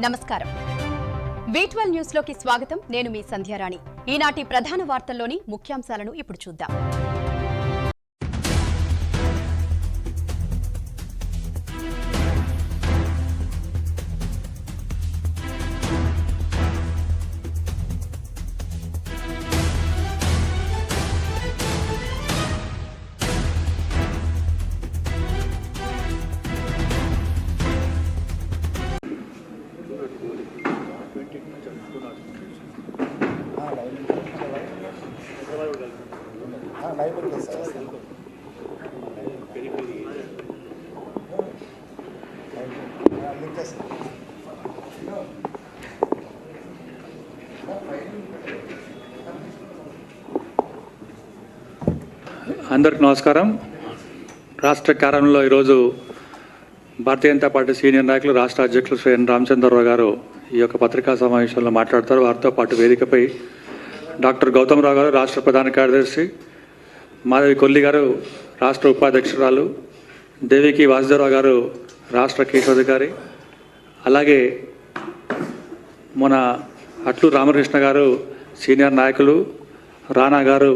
నమస్కారం. V12 news లోకి స్వాగతం. నేను మీ సంధ్యారాణి. ఈనాటి ప్రధాన వార్తల్లోని ముఖ్యాంశాలను ఇప్పుడు చూద్దాం. అందరికి నమస్కారం. రాష్ట్ర కార్యాలయంలో ఈరోజు భారతీయ జనతా పార్టీ సీనియర్ నాయకులు రాష్ట్ర అధ్యక్షులు శ్రీ ఎన్ రామచంద్రరావు గారు ఈ యొక్క పత్రికా సమావేశంలో మాట్లాడతారు. వారితో పాటు వేదికపై డాక్టర్ గౌతమ్ రావు గారు రాష్ట్ర ప్రధాన కార్యదర్శి, మాధవి కొల్లి గారు రాష్ట్ర ఉపాధ్యక్షురాలు, దేవికి వాసుదేవరావు గారు రాష్ట్ర కేశవాధికారి, అలాగే మన అట్లూరు రామకృష్ణ గారు సీనియర్ నాయకులు, రానా గారు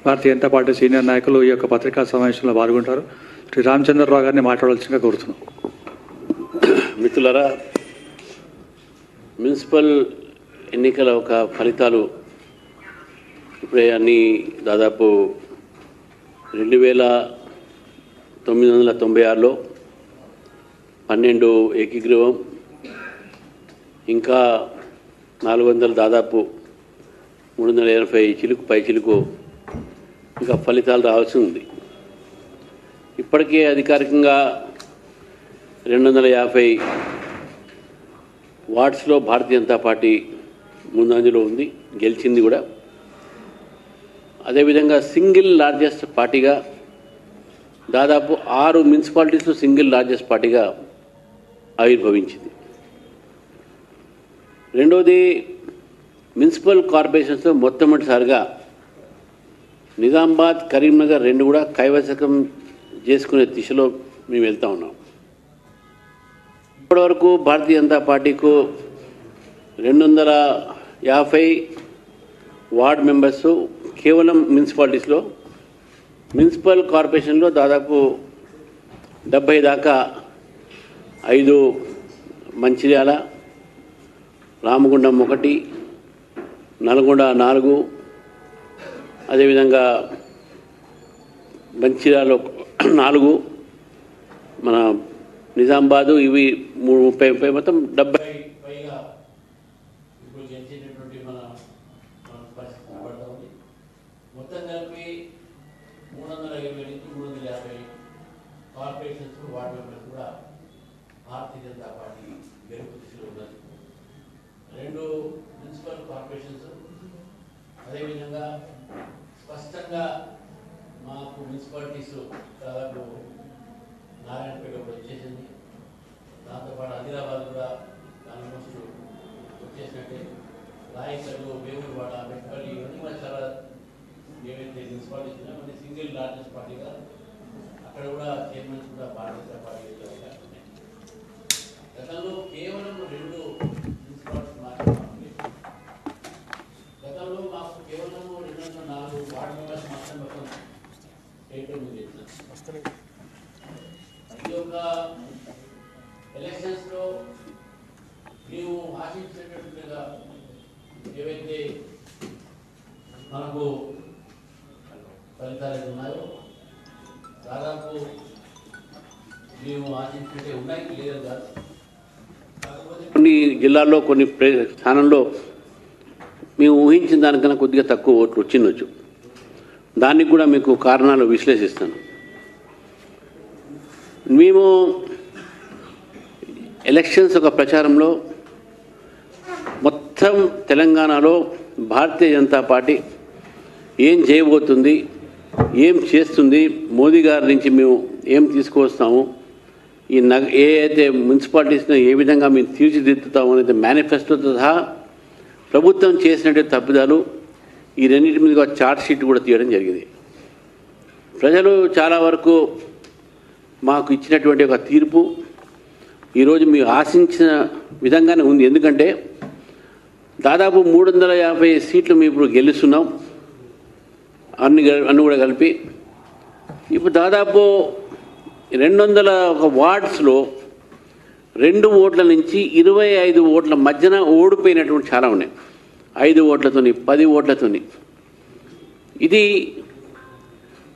భారతీయ జనతా పార్టీ సీనియర్ నాయకులు ఈ యొక్క పత్రికా సమావేశంలో పాల్గొంటారు. శ్రీ రామచంద్రరావు గారిని మాట్లాడాల్సిందిగా కోరుతున్నాం. మిత్రులారా, మున్సిపల్ ఎన్నికల ఒక ఫలితాలు ఇప్పుడే అన్ని దాదాపు 2996లో 12 ఏకీగ్రీవం, ఇంకా 400 దాదాపు 380 చిలుకు పై చిలుకు ఇంకా ఫలితాలు రావాల్సి ఉంది. ఇప్పటికే అధికారికంగా 250 వార్డ్స్లో భారతీయ జనతా పార్టీ ముందంజలో ఉంది, గెలిచింది కూడా. అదేవిధంగా సింగిల్ లార్జెస్ట్ పార్టీగా దాదాపు 6 మున్సిపాలిటీస్లో సింగిల్ లార్జెస్ట్ పార్టీగా ఆవిర్భవించింది. రెండవది, మున్సిపల్ కార్పొరేషన్స్లో మొట్టమొదటిసారిగా నిజామాబాద్, కరీంనగర్ 2 కూడా కైవసకం చేసుకునే దిశలో మేము వెళ్తూ ఉన్నాం. ఇప్పటివరకు భారతీయ జనతా పార్టీకు 250 వార్డ్ మెంబర్స్ కేవలం మున్సిపాలిటీస్లో, మున్సిపల్ కార్పొరేషన్లో దాదాపు 70 దాకా, 5 మంచిర్యాల, రామగుండం 1, నల్గొండ 4, అదేవిధంగా మంచిర్యాలలో 4, మన నిజామాబాదు, ఇవి 30 మొత్తం 70 పైగా ఇప్పుడు గెలిచేటటువంటి మన పరిస్థితి పడుతూ ఉంది. మొత్తం కలిపి 320 నుంచి 350 కార్పొరేషన్స్, వార్డు మెంబర్స్ కూడా భారతీయ జనతా పార్టీ గెలుపు దిశలో ఉన్నది. 2 మున్సిపల్ కార్పొరేషన్స్, అదేవిధంగా స్పష్టంగా మాకు మున్సిపాలిటీస్ దాదాపు నారాయణపేట కూడా వచ్చేసింది, దాంతోపాటు ఆదిలాబాద్ కూడా ఆల్మోస్ట్ వచ్చేసినట్టే, రాయకల్లు, వేములవాడ, మెట్పల్లి, ఇవన్నీ కూడా చాలా ఏవైతే మున్సిపాలిటీస్ ఉన్నాయో మళ్ళీ సింగిల్ లార్జెస్ట్ పార్టీగా అక్కడ కూడా చైర్మన్స్ కూడా భారతీయ జనతా పార్టీ అవకాశం ఉన్నాయి. గతంలో కేవలం 2 మున్సిపాలిటీస్ మాత్రమే, గతంలో మాకు కేవలం 204 వార్డు మెంబర్స్ మాత్రం మొత్తం స్టేట్లో మీరు చేసినాం. ఈ యొక్క ఎలక్షన్స్లో మేము ఆశించేటట్టుగా ఏవైతే మనకు ఫలితాలు ఉన్నాయో దాదాపు మేము ఆశించుకుంటే ఉన్నాయి, లేదు కాదు. కాకపోతే కొన్ని జిల్లాల్లో కొన్ని స్థానంలో మేము ఊహించిన దానికన్నా కొద్దిగా తక్కువ ఓట్లు వచ్చిండొచ్చు. దానికి కూడా మీకు కారణాలు విశ్లేషిస్తాను. మేము ఎలక్షన్స్ ఒక ప్రచారంలో మొత్తం తెలంగాణలో భారతీయ జనతా పార్టీ ఏం చేయబోతుంది, ఏం చేస్తుంది, మోదీ గారి నుంచి మేము ఏం తీసుకువస్తాము, ఈ ఏ అయితే మున్సిపాలిటీస్ని ఏ విధంగా మేము తీర్చిదిద్దుతాము అనేది మేనిఫెస్టోతో సహా ప్రభుత్వం చేసినట్టు తప్పిదాలు ఈ రెండింటి మీద చార్ట్ షీట్ కూడా తీయడం జరిగింది. ప్రజలు చాలా వరకు మాకు ఇచ్చినటువంటి ఒక తీర్పు ఈరోజు మీరు ఆశించిన విధంగానే ఉంది. ఎందుకంటే దాదాపు 350 సీట్లు మేము ఇప్పుడు గెలుస్తున్నాం, అన్ని కూడా కలిపి. ఇప్పుడు దాదాపు 200 వార్డ్స్లో 2 ఓట్ల నుంచి 25 ఓట్ల మధ్యన ఓడిపోయినటువంటి చాలా ఉన్నాయి. 5 ఓట్లతోని 10 ఓట్లతోని. ఇది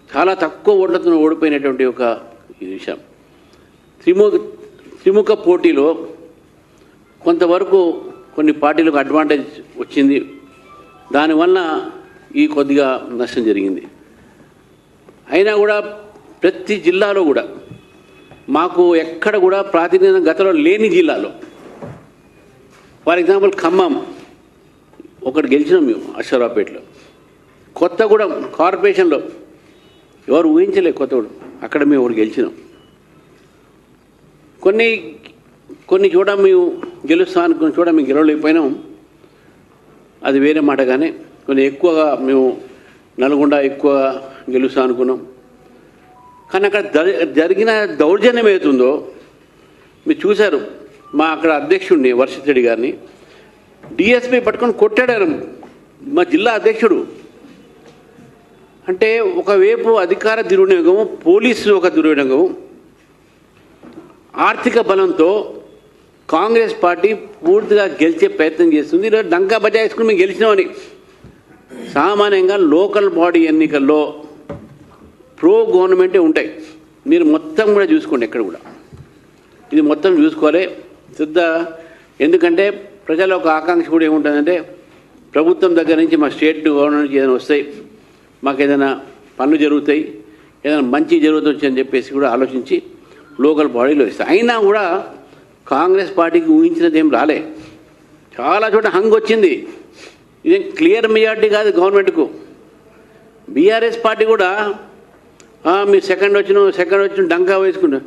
చాలా తక్కువ ఓట్లతో ఓడిపోయినటువంటి ఒక విషయం. త్రిముఖ పోటీలో కొంతవరకు కొన్ని పార్టీలకు అడ్వాంటేజ్ వచ్చింది, దానివల్ల ఈ కొద్దిగా నష్టం జరిగింది. అయినా కూడా ప్రతి జిల్లాలో కూడా మాకు ఎక్కడ కూడా ప్రాతినిధ్యం గతంలో లేని జిల్లాలో, ఫర్ ఎగ్జాంపుల్ ఖమ్మం ఒకటి గెలిచినాం మేము, అశ్వరావుపేటలో. కొత్తగూడెం కార్పొరేషన్లో ఎవరు ఊహించలే, కొత్తగూడెం అక్కడ మేము ఒకటి గెలిచినాం. కొన్ని చోట మేము గెలుస్తాను, కొన్ని చోట మేము గెలవలేకపోయినాం, అది వేరే మాట. కానీ కొన్ని ఎక్కువగా మేము నల్గొండ ఎక్కువ గెలుస్తా అనుకున్నాం. కానీ అక్కడ జరిగిన దౌర్జన్యం ఏతుందో మీరు చూశారు. మా అక్కడ అధ్యక్షుడిని వర్షిత్ రెడ్డి గారిని డిఎస్పీ పట్టుకొని కొట్టాడు మా జిల్లా అధ్యక్షుడు. అంటే ఒకవైపు అధికార దుర్వినియోగము, పోలీసు ఒక దుర్వినియోగము, ఆర్థిక బలంతో కాంగ్రెస్ పార్టీ పూర్తిగా గెలిచే ప్రయత్నం చేస్తుంది. ఈరోజు డంకా బజాయించుకుని మేము గెలిచినామని. సామాన్యంగా లోకల్ బాడీ ఎన్నికల్లో ప్రో గవర్నమెంటే ఉంటాయి. మీరు మొత్తం కూడా చూసుకోండి, ఎక్కడ కూడా ఇది మొత్తం చూసుకోవాలి సిద్ధ. ఎందుకంటే ప్రజల ఒక ఆకాంక్ష కూడా ఏముంటుందంటే, ప్రభుత్వం దగ్గర నుంచి మా స్టేట్ గవర్నమెంట్ నుంచి ఏదైనా వస్తాయి, మాకు ఏదైనా పనులు జరుగుతాయి, ఏదైనా మంచి జరుగుతుంది అని చెప్పేసి కూడా ఆలోచించి లోకల్ బాడీలో ఇస్తాయి. అయినా కూడా కాంగ్రెస్ పార్టీకి ఊహించినది ఏం రాలే. చాలా చోట హంగ్ వచ్చింది. ఇదేం క్లియర్ మెజార్టీ కాదు గవర్నమెంట్కు. బీఆర్ఎస్ పార్టీ కూడా మీరు సెకండ్ వచ్చిన డంకా వేసుకున్నారు.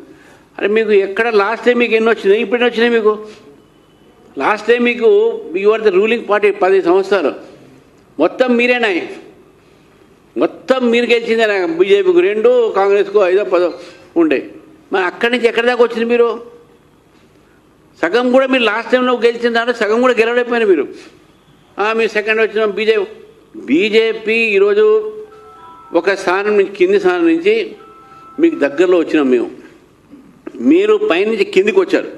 అరే మీకు ఎక్కడ లాస్ట్ టైం మీకు ఎన్ని వచ్చినాయి, ఇప్పుడు ఎన్ని వచ్చినాయి మీకు? లాస్ట్ టైం మీకు యువర్ ద రూలింగ్ పార్టీ 10 సంవత్సరాలు మొత్తం మీరేనా, మొత్తం మీరు గెలిచిందేనా? బీజేపీకి 2, కాంగ్రెస్కు 5, 10 ఉండే. మరి అక్కడి నుంచి ఎక్కడి దాకా వచ్చింది మీరు? సగం కూడా మీరు లాస్ట్ టైంలో గెలిచిన దాంట్లో సగం కూడా గెలవలేకపోయినా మీరు. మీరు సెకండ్ వచ్చిన బీజేపీ ఈరోజు ఒక స్థానం నుంచి, కింది స్థానం నుంచి మీకు దగ్గరలో వచ్చినాం మేము. మీరు పైనుంచి కిందికి వచ్చారు.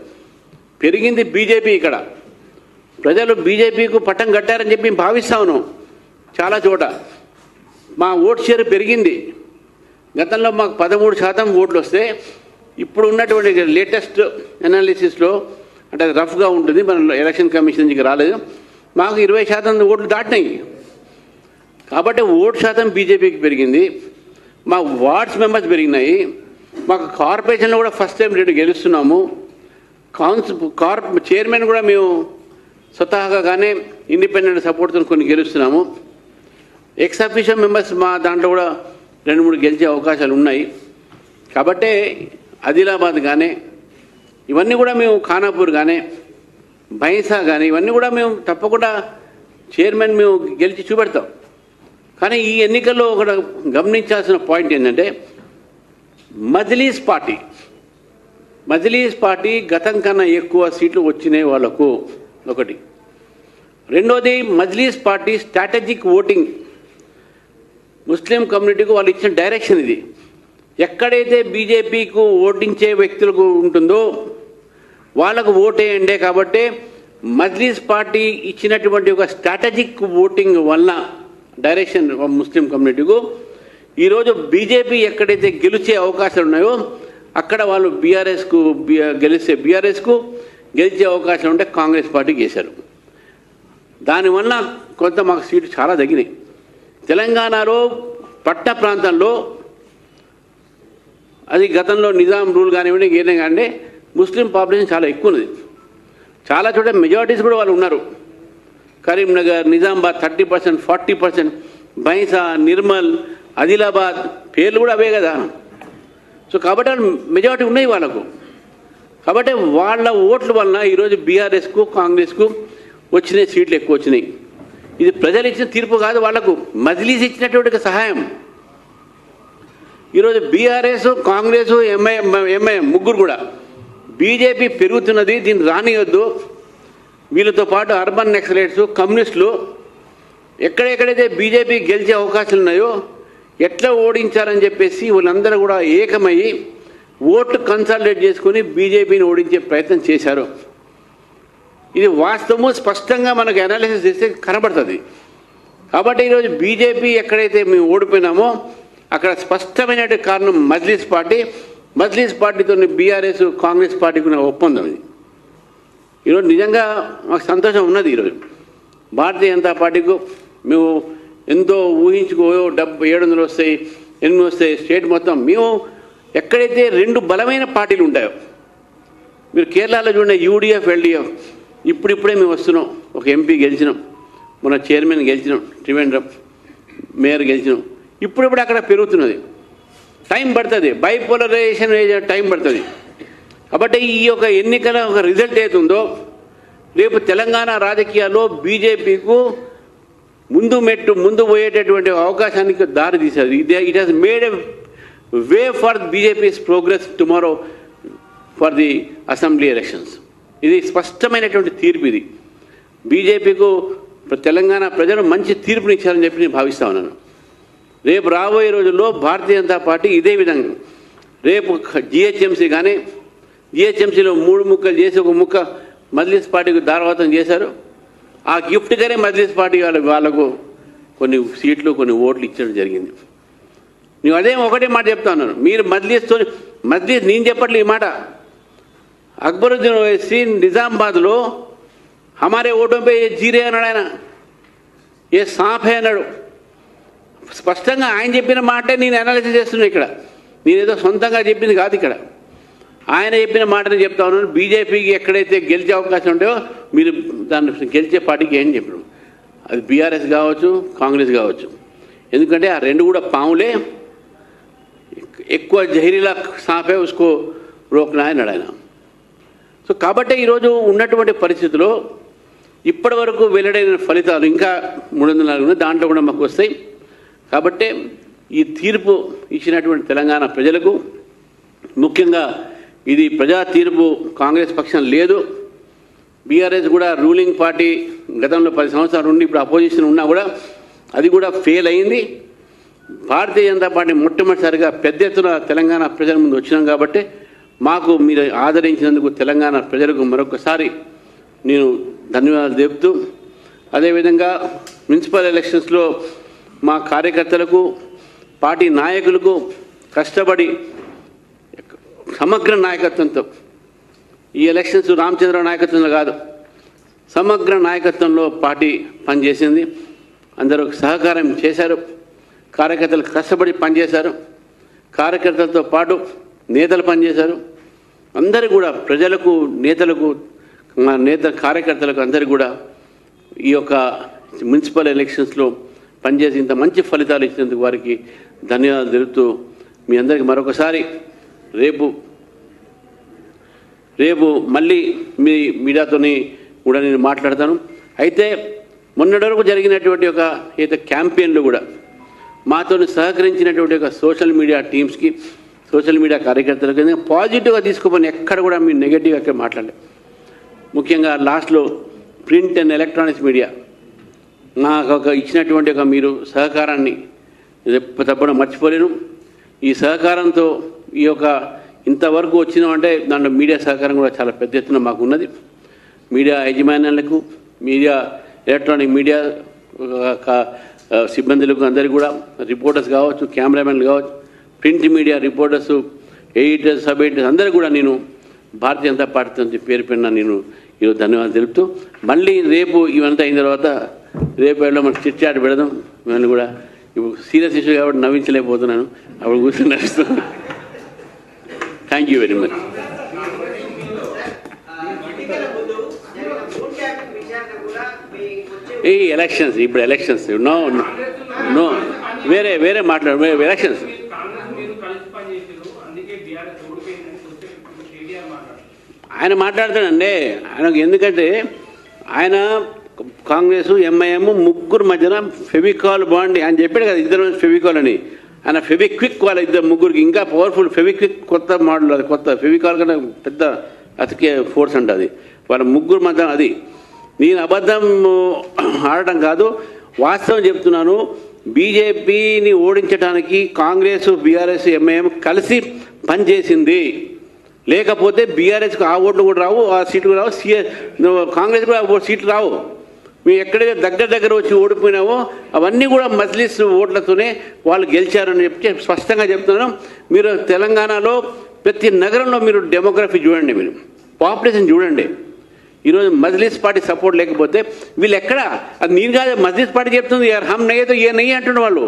పెరిగింది బీజేపీ. ఇక్కడ ప్రజలు బీజేపీకు పట్టం కట్టారని చెప్పి భావిస్తా ఉన్నాం. చాలా చోట మా ఓట్ షేర్ పెరిగింది. గతంలో మాకు 13% ఓట్లు వస్తే ఇప్పుడు ఉన్నటువంటి లేటెస్ట్ అనాలిసిస్లో, అంటే అది రఫ్గా ఉంటుంది, మన ఎలక్షన్ కమిషన్ నుంచి రాలేదు, మాకు 20% ఓట్లు దాటినాయి. కాబట్టి ఓటు శాతం బీజేపీకి పెరిగింది. మా వార్డ్స్ మెంబర్స్ పెరిగినాయి. మాకు కార్పొరేషన్లో కూడా ఫస్ట్ టైం 2 గెలుస్తున్నాము. చైర్మన్ కూడా మేము స్వతహాగానే ఇండిపెండెంట్ సపోర్ట్తో కొన్ని గెలుస్తున్నాము. ఎక్స్ అఫీషియల్ మెంబర్స్ మా దాంట్లో కూడా 2-3 గెలిచే అవకాశాలు ఉన్నాయి. కాబట్టి ఆదిలాబాద్ కానీ, ఇవన్నీ కూడా మేము ఖానాపూర్ కానీ, బైసా కానీ, ఇవన్నీ కూడా మేము తప్పకుండా చైర్మన్ మేము గెలిచి చూపెడతాం. కానీ ఈ ఎన్నికల్లో ఒకటి గమనించాల్సిన పాయింట్ ఏంటంటే, మజ్లీస్ పార్టీ గతం కన్నా ఎక్కువ సీట్లు వచ్చినాయి వాళ్ళకు, ఒకటి. రెండోది, మజ్లీస్ పార్టీ స్ట్రాటజిక్ ఓటింగ్, ముస్లిం కమ్యూనిటీకు వాళ్ళు ఇచ్చిన డైరెక్షన్ ఇది. ఎక్కడైతే బీజేపీకు ఓటించే వ్యక్తులకు ఉంటుందో వాళ్ళకు ఓటేయండి. కాబట్టి మజ్లీస్ పార్టీ ఇచ్చినటువంటి ఒక స్ట్రాటజిక్ ఓటింగ్ వల్ల డైరెక్షన్ ముస్లిం కమ్యూనిటీకు ఈరోజు బీజేపీ ఎక్కడైతే గెలిచే అవకాశాలు ఉన్నాయో అక్కడ వాళ్ళు బీఆర్ఎస్కు గెలిచే అవకాశాలు ఉంటే కాంగ్రెస్ పార్టీకి వేశారు. దానివల్ల కొంత మాకు సీట్లు చాలా తగ్గినాయి. తెలంగాణలో పట్ట ప్రాంతంలో అది గతంలో నిజాం రూల్ కానివ్వండి, ఏదైనా కానీ ముస్లిం పాపులేషన్ చాలా ఎక్కువ ఉన్నది. చాలా చోట మెజారిటీస్ కూడా వాళ్ళు ఉన్నారు. కరీంనగర్, నిజామాబాద్ 30%, 40%, బైసా, నిర్మల్, ఆదిలాబాద్ పేర్లు కూడా అవే కదా. సో కాబట్టి వాళ్ళు మెజారిటీ ఉన్నాయి వాళ్ళకు. కాబట్టి వాళ్ళ ఓట్ల వలన ఈరోజు బీఆర్ఎస్కు కాంగ్రెస్కు వచ్చిన సీట్లు ఎక్కువ వచ్చినాయి. ఇది ప్రజలు ఇచ్చిన తీర్పు కాదు, వాళ్లకు మజ్లీస్ ఇచ్చినటువంటి సహాయం. ఈరోజు బీఆర్ఎస్, కాంగ్రెస్, ఎంఐఎం ముగ్గురు కూడా బీజేపీ పెరుగుతున్నది, దీన్ని రానియొద్దు. వీళ్ళతో పాటు అర్బన్ నక్సలైట్స్, కమ్యూనిస్టులు ఎక్కడెక్కడైతే బీజేపీ గెలిచే అవకాశాలు ఉన్నాయో ఎట్లా ఓడించాలని చెప్పేసి వీళ్ళందరూ కూడా ఏకమయ్యి ఓట్లు కన్సాలిడేట్ చేసుకుని బీజేపీని ఓడించే ప్రయత్నం చేశారు. ఇది వాస్తవము, స్పష్టంగా మనకు అనాలిసిస్ చేస్తే కనబడుతుంది. కాబట్టి ఈరోజు బీజేపీ ఎక్కడైతే మేము ఓడిపోయినామో అక్కడ స్పష్టమైన కారణం మజ్లిస్ పార్టీ. మజ్లిస్ పార్టీతో బీఆర్ఎస్, కాంగ్రెస్ పార్టీకి ఉన్న ఒప్పందం ఇది. ఈరోజు నిజంగా మాకు సంతోషం ఉన్నది. ఈరోజు భారతీయ జనతా పార్టీకు మేము ఎంతో ఊహించుకో 700 వస్తాయి, 800 వస్తాయి స్టేట్ మొత్తం. మేము ఎక్కడైతే 2 బలమైన పార్టీలు ఉంటాయో, మీరు కేరళలో చూడండి, యూడిఎఫ్, ఎల్డిఎఫ్, ఇప్పుడిప్పుడే మేము వస్తున్నాం. ఒక ఎంపీ గెలిచినాం, మన చైర్మన్ గెలిచినాం, త్రివేంద్రం మేయర్ గెలిచినాం. ఇప్పుడిప్పుడు అక్కడ పెరుగుతున్నది. టైం పడుతుంది, బైపోలరైజేషన్ టైం పడుతుంది. కాబట్టి ఈ యొక్క ఎన్నికల ఒక రిజల్ట్ ఏతుందో రేపు తెలంగాణ రాజకీయాల్లో బీజేపీకు ముందు పోయేటటువంటి అవకాశానికి దారి తీసేది. It has made a way for BJP's progress tomorrow for the assembly elections. ఇది స్పష్టమైనటువంటి తీర్పు. ఇది బీజేపీకు తెలంగాణ ప్రజలు మంచి తీర్పునిచ్చారని చెప్పి నేను భావిస్తా ఉన్నాను. రేపు రాబోయే రోజుల్లో భారతీయ జనతా పార్టీ ఇదే విధంగా రేపు జిహెచ్ఎంసీ కానీ, జిహెచ్ఎంసీలో 3 ముక్కలు చేసి ఒక ముక్క మజ్లిస్ పార్టీకి దారవాతం చేశారు. ఆ గిఫ్ట్గానే మజ్లిస్ పార్టీ వాళ్ళకు కొన్ని సీట్లు, కొన్ని ఓట్లు ఇచ్చడం జరిగింది. నేను అదే ఒకటే మాట చెప్తా ఉన్నాను. మీరు మజ్లిస్ నేను చెప్పట్లే ఈ మాట. అక్బరుద్దీన్ ఓవైసీ నిజామాబాద్లో హమారే ఓటంపై జీరే అన్నాడు, ఆయన ఏ సాఫే అన్నాడు. స్పష్టంగా ఆయన చెప్పిన మాటే నేను అనాలిసిస్ చేస్తున్నాను. ఇక్కడ నేనేదో సొంతంగా చెప్పింది కాదు. ఇక్కడ ఆయన చెప్పిన మాటని చెప్తా ఉన్నాను. బీజేపీకి ఎక్కడైతే గెలిచే అవకాశం ఉంటాయో మీరు దాన్ని గెలిచే పార్టీకి ఏం చెప్పడం, అది బీఆర్ఎస్ కావచ్చు, కాంగ్రెస్ కావచ్చు. ఎందుకంటే ఆ 2 కూడా పాములే. ఎక్కువ జహరీలా సాఫే ఉస్కో రోక్నా అన్నాడు ఆయన. సో కాబట్టి ఈరోజు ఉన్నటువంటి పరిస్థితుల్లో ఇప్పటి వరకు వెల్లడైన ఫలితాలు ఇంకా 304 ఉన్నాయి, దాంట్లో కూడా మాకు వస్తాయి. కాబట్టి ఈ తీర్పు ఇచ్చినటువంటి తెలంగాణ ప్రజలకు, ముఖ్యంగా ఇది ప్రజా తీర్పు కాంగ్రెస్ పక్షం లేదు. బీఆర్ఎస్ కూడా రూలింగ్ పార్టీ గతంలో 10 సంవత్సరాలు ఉండి ఇప్పుడు అపోజిషన్ ఉన్నా కూడా అది కూడా ఫెయిల్ అయింది. భారతీయ జనతా పార్టీ మొట్టమొదటిసారిగా పెద్ద ఎత్తున తెలంగాణ ప్రజల ముందు వచ్చినాం. కాబట్టి మాకు మీరు ఆదరించినందుకు తెలంగాణ ప్రజలకు మరొకసారి నేను ధన్యవాదాలు తెలుపుతూ, అదేవిధంగా మున్సిపల్ ఎలక్షన్స్లో మా కార్యకర్తలకు, పార్టీ నాయకులకు కష్టపడి సమగ్ర నాయకత్వంతో, ఈ ఎలక్షన్స్ రామచంద్రరావు నాయకత్వంలో కాదు, సమగ్ర నాయకత్వంలో పార్టీ పనిచేసింది. అందరూ సహకారం చేశారు. కార్యకర్తలు కష్టపడి పనిచేశారు. కార్యకర్తలతో పాటు నేతలు పనిచేశారు. అందరూ కూడా ప్రజలకు, నేతలకు, కార్యకర్తలకు అందరూ కూడా ఈ యొక్క మున్సిపల్ ఎలక్షన్స్లో పనిచేసి ఇంత మంచి ఫలితాలు ఇచ్చినందుకు వారికి ధన్యవాదాలు తెలుపుతూ, మీ అందరికీ మరొకసారి రేపు మళ్ళీ మీ మీడియాతోని కూడా నేను మాట్లాడతాను. అయితే మొన్నటి వరకు జరిగినటువంటి ఒక ఏదైతే క్యాంపెయిన్లు కూడా మాతో సహకరించినటువంటి ఒక సోషల్ మీడియా టీమ్స్కి, సోషల్ మీడియా కార్యకర్తలకు పాజిటివ్గా తీసుకోమని ఎక్కడ కూడా మీరు నెగటివ్గా ఎక్కడ మాట్లాడలేదు. ముఖ్యంగా లాస్ట్లో ప్రింట్ అండ్ ఎలక్ట్రానిక్స్ మీడియా నాకు ఇచ్చినటువంటి ఒక మీరు సహకారాన్ని తప్పడం మర్చిపోలేను. ఈ సహకారంతో ఈ యొక్క ఇంతవరకు వచ్చినామంటే దాంట్లో మీడియా సహకారం కూడా చాలా పెద్ద ఎత్తున మాకు ఉన్నది. మీడియా యాజమాన్యాలకు, మీడియా ఎలక్ట్రానిక్ మీడియా సిబ్బందులకు అందరికీ కూడా, రిపోర్టర్స్ కావచ్చు, కెమెరామెన్లు కావచ్చు, print media reporters, editors, sub editors అందరూ కూడా నేను భారతీయ జనతా పార్టీ పేరు పెన్న నేను ఈరోజు ధన్యవాదాలు తెలుపుతూ, మళ్ళీ రేపు ఇవంతా అయిన తర్వాత రేపు మనం చిట్ చాట్ పెడదాం. మిమ్మల్ని కూడా ఇప్పుడు సీరియస్ ఇష్యూ కాబట్టి నవ్వించలేకపోతున్నాను, అప్పుడు కూర్చొని నడుస్తున్నాను. Thank you very much. ఈ ఎలక్షన్స్, ఇప్పుడు ఎలక్షన్స్ నో నో వేరే మాట్లాడు, ఎలక్షన్స్ ఆయన మాట్లాడతాడండి. ఆయనకు ఎందుకంటే ఆయన కాంగ్రెస్, ఎంఐఎం ముగ్గురు మధ్యన ఫెవికాల్ బాండ్ ఆయన చెప్పాడు కదా, ఇద్దరు ఫెవికాల్ అని. ఆయన ఫెవిక్విక్ వాళ్ళ ఇద్దరు ముగ్గురికి ఇంకా పవర్ఫుల్ ఫెవిక్విక్ కొత్త మోడల్, అది కొత్త ఫెవికాల్ కన్నా పెద్ద అతికే ఫోర్స్ అంట అది. వాళ్ళ ముగ్గురు మధ్య అది. నేను అబద్ధం ఆడటం కాదు, వాస్తవం చెప్తున్నాను. బీజేపీని ఓడించడానికి కాంగ్రెస్, బీఆర్ఎస్, ఎంఐఎం కలిసి పనిచేసింది. లేకపోతే బీఆర్ఎస్కి ఆ ఓట్లు కూడా రావు, ఆ సీట్లు రావు, కాంగ్రెస్ కూడా ఆ సీట్లు రావు. మేము ఎక్కడైతే దగ్గర వచ్చి ఓడిపోయినావో అవన్నీ కూడా మజ్లిస్ ఓట్లతోనే వాళ్ళు గెలిచారని చెప్పి స్పష్టంగా చెప్తున్నాం. మీరు తెలంగాణలో ప్రతి నగరంలో మీరు డెమోగ్రఫీ చూడండి, మీరు పాపులేషన్ చూడండి. ఈరోజు మజ్లిస్ పార్టీ సపోర్ట్ లేకపోతే వీళ్ళు ఎక్కడ, అది నేను కాదు మజ్లిస్ పార్టీ చెప్తుంది, యార్ హమ్ నయ్యేతో ఏ నయ్యి అంటున్న వాళ్ళు.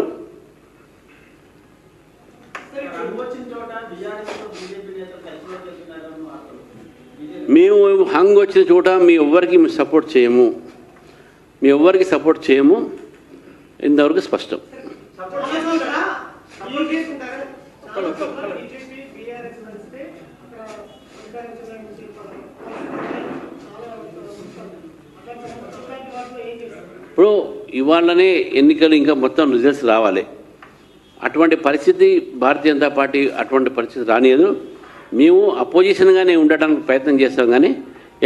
మేము హంగ్ వచ్చిన చోట మీ ఎవ్వరికి సపోర్ట్ చేయము, మీ ఎవ్వరికి సపోర్ట్ చేయము, ఇంతవరకు స్పష్టం. ఇప్పుడు ఇవాళనే ఎన్నికలు ఇంకా మొత్తం రిజల్ట్స్ రావాలి. అటువంటి పరిస్థితి భారతీయ జనతా పార్టీ అటువంటి పరిస్థితి రానియదు. మేము అపోజిషన్గానే ఉండటానికి ప్రయత్నం చేస్తాం, కానీ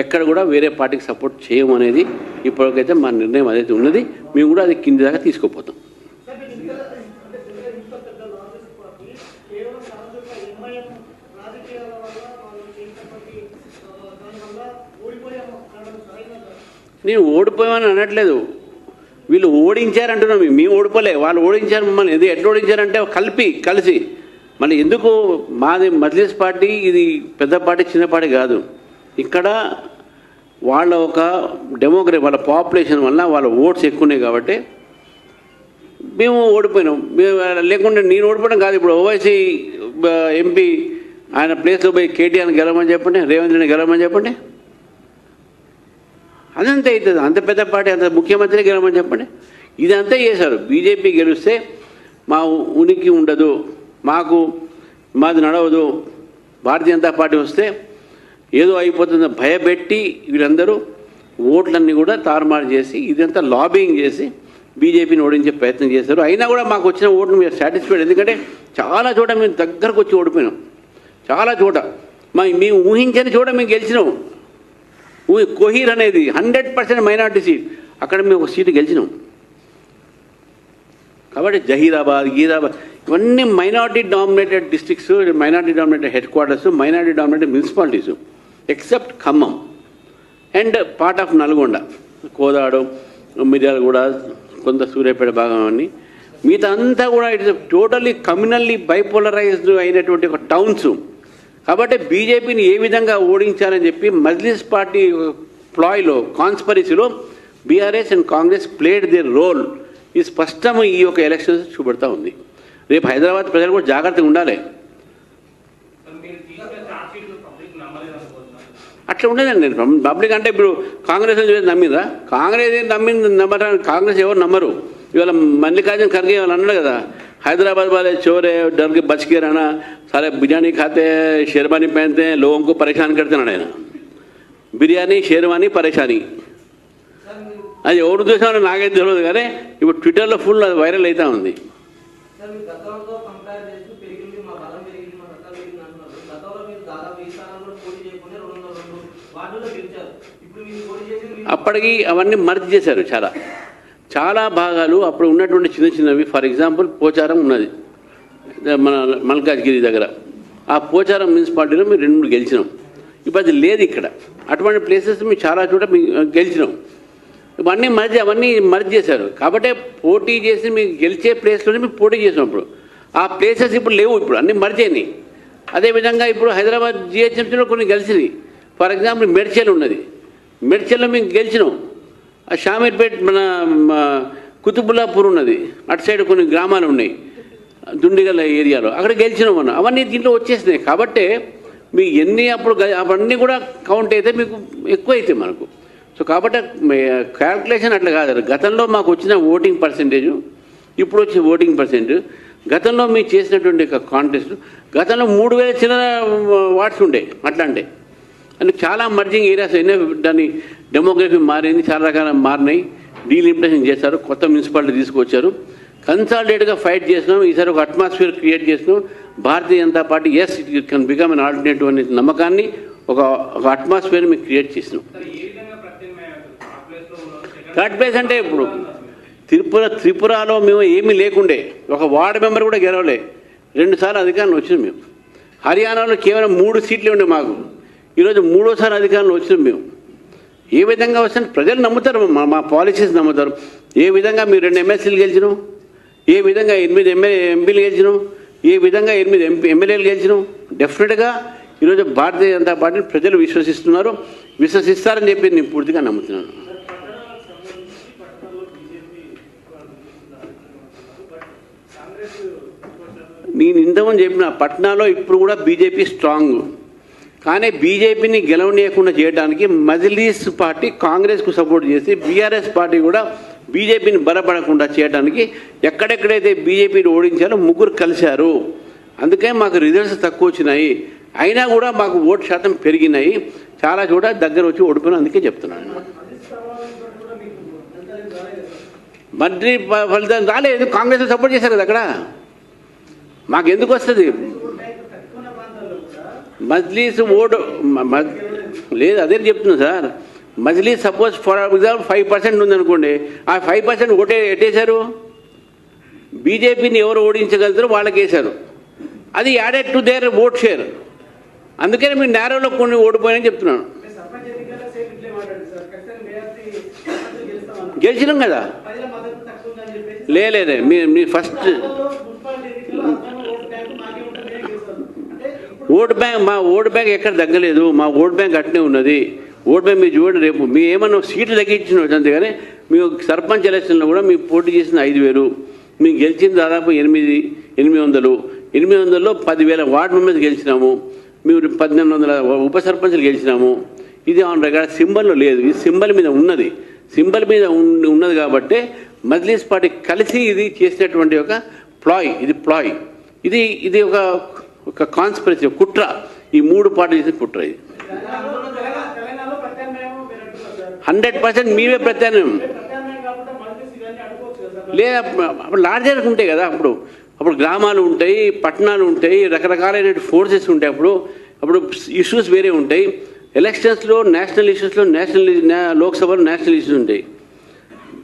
ఎక్కడ కూడా వేరే పార్టీకి సపోర్ట్ చేయము అనేది ఇప్పటికైతే మా నిర్ణయం అదైతే ఉన్నది. మేము కూడా అది కింది దాకా తీసుకుపోతాం. నేను ఓడిపోయామని అనట్లేదు, వీళ్ళు ఓడించారంటున్నాం. మేము ఓడిపోలే, వాళ్ళు ఓడించారు మమ్మల్ని. ఇది ఎట్లా ఓడించారంటే కలిసి. మళ్ళీ ఎందుకు మాది మజ్లిస్ పార్టీ, ఇది పెద్ద పార్టీ చిన్న పార్టీ కాదు. ఇక్కడ వాళ్ళ ఒక డెమోగ్రఫీ, వాళ్ళ పాపులేషన్ వల్ల వాళ్ళ ఓట్స్ ఎక్కువ ఉన్నాయి కాబట్టి మేము ఓడిపోయినాం. లేకుంటే నేను ఓడిపోవడం కాదు. ఇప్పుడు ఓవైసీ ఎంపీ ఆయన ప్లేస్లో పోయి కేటీఆర్ని గెలవమని చెప్పండి, రేవంత్ రెడ్డిని గెలవమని చెప్పండి, అదంతే అవుతుంది. అంత పెద్ద పార్టీ, అంత ముఖ్యమంత్రిని గెలవమని చెప్పండి. ఇదంతా చేశారు. బీజేపీ గెలిస్తే మా ఉనికి ఉండదు, మాది నడవదు. భారతీయ జనతా పార్టీ వస్తే ఏదో అయిపోతుందో భయపెట్టి వీళ్ళందరూ ఓట్లన్నీ కూడా తారుమారు చేసి ఇదంతా లాబింగ్ చేసి బీజేపీని ఓడించే ప్రయత్నం చేశారు. అయినా కూడా మాకు వచ్చిన ఓట్లు మీరు సాటిస్ఫైడ్. ఎందుకంటే చాలా చోట మేము దగ్గరకు వచ్చి ఓడిపోయినాం. చాలా చోట మేము ఊహించని చోట మేము గెలిచినాం. కోహీర్ అనేది 100% మైనార్టీ సీట్, అక్కడ మేము ఒక సీటు గెలిచినాం. కాబట్టి జహీరాబాద్, గీరాబాద్ ఇవన్నీ minority dominated districts, minority dominated head quarters, minority dominated municipalities, except Khammam and part of Nalgonda, Kodad, Miryalaguda, కొంత సూర్యాపేట భాగం అని. మిగతా అంతా కూడా ఇట్స్ టోటల్లీ కమ్యూనల్లీ బైపోలరైజ్డ్ అయినటువంటి ఒక టౌన్స్. కాబట్టి బీజేపీని ఏ విధంగా ఓడించాలని చెప్పి మజ్లిస్ పార్టీ ప్లాయ్లో, కాన్స్పరసీలో BRS and Congress played their role. ఈ స్పష్టం ఈ యొక్క ఎలక్షన్స్ చూపెడతా ఉంది. రేపు హైదరాబాద్ ప్రజలు కూడా జాగ్రత్తగా ఉండాలి. అట్లా ఉండదండి. పబ్లిక్ అంటే ఇప్పుడు కాంగ్రెస్ నమ్మిందా? కాంగ్రెస్ నమ్మటానికి కాంగ్రెస్ ఎవరు నమ్మరు. ఇవాళ మల్లికార్జున ఖర్గే వాళ్ళు అన్నాడు కదా, हैदराबाद वाले चोर है, डर के बच के रहना, सारे बिरयानी खाते हैं, शेरवानी पहनते हैं, लोगों को परेशान करते ना. బిర్యానీ, షేర్వానీ, పరేషానీ అది ఎవరు చూసామో నాకైతే తెలియదు, కానీ ఇప్పుడు ట్విట్టర్లో ఫుల్ అది వైరల్ అవుతా ఉంది. అప్పటికి అవన్నీ మర్జ్ చేశారు. చాలా భాగాలు అప్పుడు ఉన్నటువంటి చిన్నవి. ఫర్ ఎగ్జాంపుల్ పోచారం ఉన్నది మన మల్కాజ్గిరి దగ్గర. ఆ పోచారం మున్సిపాలిటీలో మేము 2 గెలిచినాం. ఇప్పుడు అది లేదు ఇక్కడ. అటువంటి ప్లేసెస్ మేము చాలా చోట గెలిచినాం. అవన్నీ మర్జ్ చేశారు. కాబట్టి పోటీ చేసి మీకు గెలిచే ప్లేస్లోనే మేము పోటీ చేసినప్పుడు ఆ ప్లేసెస్ ఇప్పుడు లేవు. ఇప్పుడు అన్నీ మర్జ్ అయినాయి. అదేవిధంగా ఇప్పుడు హైదరాబాద్ జిహెచ్ఎంసీలో కొన్ని గెలిచినాయి. ఫర్ ఎగ్జాంపుల్ మెడ్చల్ ఉన్నది. మెడ్చల్లో మేము గెలిచినాం. ఆ షామీర్పేట్, మన కుతుబుల్లాపూర్ ఉన్నది, అటు సైడ్ కొన్ని గ్రామాలు ఉన్నాయి దుండిగల్ ఏరియాలో, అక్కడ గెలిచినాం మనం. అవన్నీ దీంట్లో వచ్చేసినాయి. కాబట్టి మీకు ఎన్ని అప్పుడు అవన్నీ కూడా కౌంట్ అయితే మీకు ఎక్కువ అవుతాయి మనకు. సో కాబట్టి క్యాల్కులేషన్ అట్లా కాదు. గతంలో మాకు వచ్చిన ఓటింగ్ పర్సెంటేజ్, ఇప్పుడు వచ్చే ఓటింగ్ పర్సెంటేజ్, గతంలో మీరు చేసినటువంటి కాంటెస్ట్, గతంలో 3000 చిన్న వార్డ్స్ ఉండే. అట్లా అంటే చాలా మర్జింగ్ ఏరియాస్ అయినాయి. దాని డెమోగ్రఫీ మారింది, చాలా రకాల మారినాయి. డీలిమిటేషన్ చేశారు, కొత్త మున్సిపాలిటీ తీసుకొచ్చారు, కన్సాలిడేట్గా ఫైట్ చేసినాం. ఈసారి ఒక అట్మాస్ఫియర్ క్రియేట్ చేసినాం. Bharatiya Janata party as it can become an alternative అనే నమ్మకాన్ని ఒక అట్మాస్ఫియర్ మీకు క్రియేట్ చేసినాం. థర్డ్ ప్లేస్ అంటే ఇప్పుడు త్రిపురలో మేము ఏమీ లేకుండే, ఒక వార్డు మెంబర్ కూడా గెలవలే, 2 సార్లు అధికారంలో వచ్చినాం మేము. హర్యానాలో కేవలం 3 సీట్లే ఉండే మాకు, ఈరోజు 3వ సారి అధికారంలో వచ్చినాం మేము. ఏ విధంగా వస్తే ప్రజలు నమ్ముతారు, మా పాలసీస్ నమ్ముతారు. ఏ విధంగా మీరు 2 ఎమ్మెల్సీలు గెలిచినాం, ఏ విధంగా 8 ఎంపీలు గెలిచినాం, ఏ విధంగా 8 ఎమ్మెల్యేలు గెలిచినాం. డెఫినెట్గా ఈరోజు భారతీయ జనతా పార్టీని ప్రజలు విశ్వసిస్తున్నారు, విశ్వసిస్తారని చెప్పి నేను పూర్తిగా నమ్ముతున్నాను. నేను ఇంతకుముందు చెప్పిన పట్నాలో ఇప్పుడు కూడా బీజేపీ స్ట్రాంగ్, కానీ బీజేపీని గెలవనీయకుండా చేయడానికి మజ్లీస్ పార్టీ కాంగ్రెస్కు సపోర్ట్ చేసి, బీఆర్ఎస్ పార్టీ కూడా బీజేపీని బలపడకుండా చేయడానికి ఎక్కడెక్కడైతే బీజేపీని ఓడించారో 3 కలిశారు. అందుకే మాకు రిజల్ట్స్ తక్కువ వచ్చినాయి, అయినా కూడా మాకు ఓటు శాతం పెరిగినాయి. చాలా చోట దగ్గర వచ్చి ఓడిపోయినా, అందుకే చెప్తున్నాను. మంత్రి ఫలితం రాలేదు, కాంగ్రెస్ సపోర్ట్ చేశారు కదా అక్కడ. మాకు ఎందుకు వస్తుంది మజ్లీస్ ఓటు లేదు, అదే చెప్తున్నా sir. Majlis suppose for example 5% ఉందనుకోండి, ఆ 5% ఓటే ఎట్టేశారు, బీజేపీని ఎవరు ఓడించగలుగుతారో వాళ్ళకి వేశారు. అది added to their vote share. అందుకని మీరు నేరోలో కొన్ని ఓడిపోయాయని చెప్తున్నాను. గెలిచినాం కదా, లేదే మీ ఫస్ట్ ఓట్ బ్యాంక్, మా ఓట్ బ్యాంక్ ఎక్కడ తగ్గలేదు, మా ఓట్ బ్యాంక్ అట్నే ఉన్నది. ఓట్ బ్యాంక్ మీరు చూడండి, రేపు మీ ఏమన్నా సీట్లు తగ్గించిన అంతేగాని మీకు సర్పంచ్ ఎలక్షన్లో కూడా మీకు పోటీ చేసిన 5,000, మీకు గెలిచింది దాదాపు 800. 800లో 10,000 వార్డు మెంబర్స్ గెలిచినాము, మేము 1,800 ఉప సర్పంచ్లు గెలిచినాము. ఇది ఆన్ రికార్డ్, సింబల్లో లేదు, ఇది సింబల్ మీద ఉన్నది. సింబల్ మీద ఉన్నది కాబట్టి మజ్లీస్ పార్టీ కలిసి ఇది చేసినటువంటి ఒక ప్లాయ్, ఇది ప్లాయ్, ఇది ఒక కాన్స్పిరసీ, కుట్ర. ఈ 3 పార్టీలు చేసిన కుట్ర ఇది. 100% మీవే ప్రత్యామ్నాయం లేదా, అప్పుడు లార్జర్ ఉంటాయి కదా, అప్పుడు గ్రామాలు ఉంటాయి, పట్టణాలు ఉంటాయి, రకరకాలైన ఫోర్సెస్ ఉంటాయి. అప్పుడు ఇష్యూస్ వేరే ఉంటాయి. ఎలక్షన్స్లో నేషనల్ ఇష్యూస్లో లోక్సభలో నేషనల్ ఇష్యూస్ ఉంటాయి,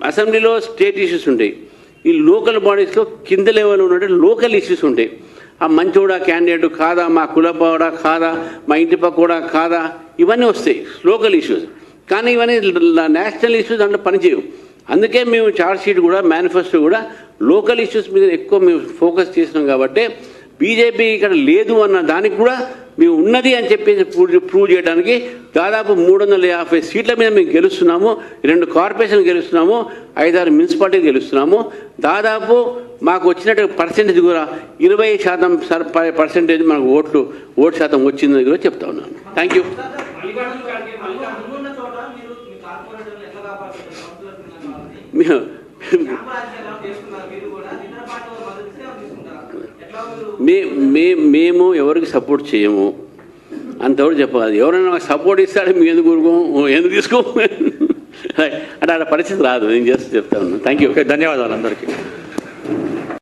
అసెంబ్లీలో స్టేట్ ఇష్యూస్ ఉంటాయి. ఈ లోకల్ బాడీస్లో కింద లెవెల్లో ఉన్నట్టు లోకల్ ఇష్యూస్ ఉంటాయి. ఆ మంచోడా క్యాండిడేట్ కాదా, మా కులపోడా కాదా, మా ఇంటి పక్కోడా కాదా, ఇవన్నీ వస్తాయి లోకల్ ఇష్యూస్. కానీ ఇవన్నీ నేషనల్ ఇష్యూస్ దాంట్లో పనిచేయవు. అందుకే మేము చార్జ్ షీట్ కూడా, మేనిఫెస్టో కూడా లోకల్ ఇష్యూస్ మీద ఎక్కువ మేము ఫోకస్ చేసినాం. కాబట్టి బీజేపీ ఇక్కడ లేదు అన్న దానికి కూడా మేము ఉన్నది అని చెప్పేసి ప్రూవ్ చేయడానికి దాదాపు 350 సీట్ల మీద మేము గెలుస్తున్నాము. 2 కార్పొరేషన్లు గెలుస్తున్నాము, 5-6 మున్సిపాలిటీలు గెలుస్తున్నాము. దాదాపు మాకు వచ్చినట్టు పర్సెంటేజ్ కూడా 20% మనకు ఓటు శాతం వచ్చిందని కూడా చెప్తా ఉన్నాను. Thank you. మేము ఎవరికి సపోర్ట్ చేయము అంతవరకు చెప్పాలి. ఎవరైనా నాకు సపోర్ట్ ఇస్తాడే మేము ఎందుకు తీసుకో అంటే అలా పరిస్థితి రాదు. నేను చేస్తే చెప్తా ఉన్నాను. Thank you. ధన్యవాదాలు అందరికీ.